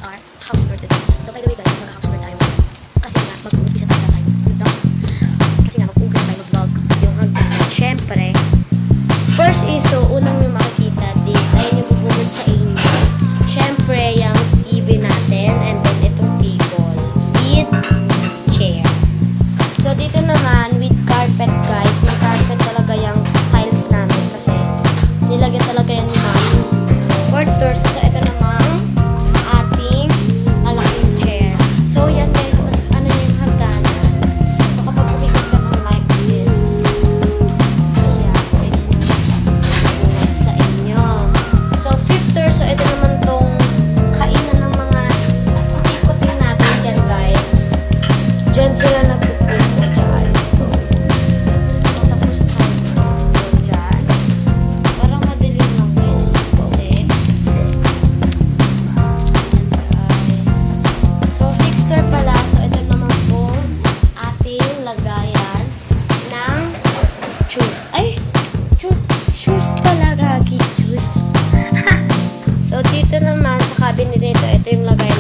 our house tour today. So by the way guys, mag-house tour tayo. Kasi nga, mag-uumpisa tayo tayo. Kasi nga, mag-uumpisa tayo mag-vlog. Yung hanggang. Siyempre, first is, so unang yung makikita, this, ayun yung bubukod sa inyo. Siyempre, yung TV natin, and then itong table with chair. So dito naman, with carpet guys, may carpet talaga yung tiles namin kasi nilagyan talaga yan ni Mami. Fourth floor, so ito namang ating malaking chair. So yan guys, mas ano yung hagdanan. So kapag umikot ka ng like this, yan, pwede nyo sa inyo. So fifth floor, so ito naman tong kainan ng mga ikotin natin dyan guys. Dyan sila nagpupupo dyan. So tapos tayo sa dyan. Parang madilim lang guys. Kasi so sixth floor pala. So ito naman po ating lagayan ng juice. Ay! Juice! Shoes pala gagi. Juice. So dito naman sa cabinet nito, ito yung lagayan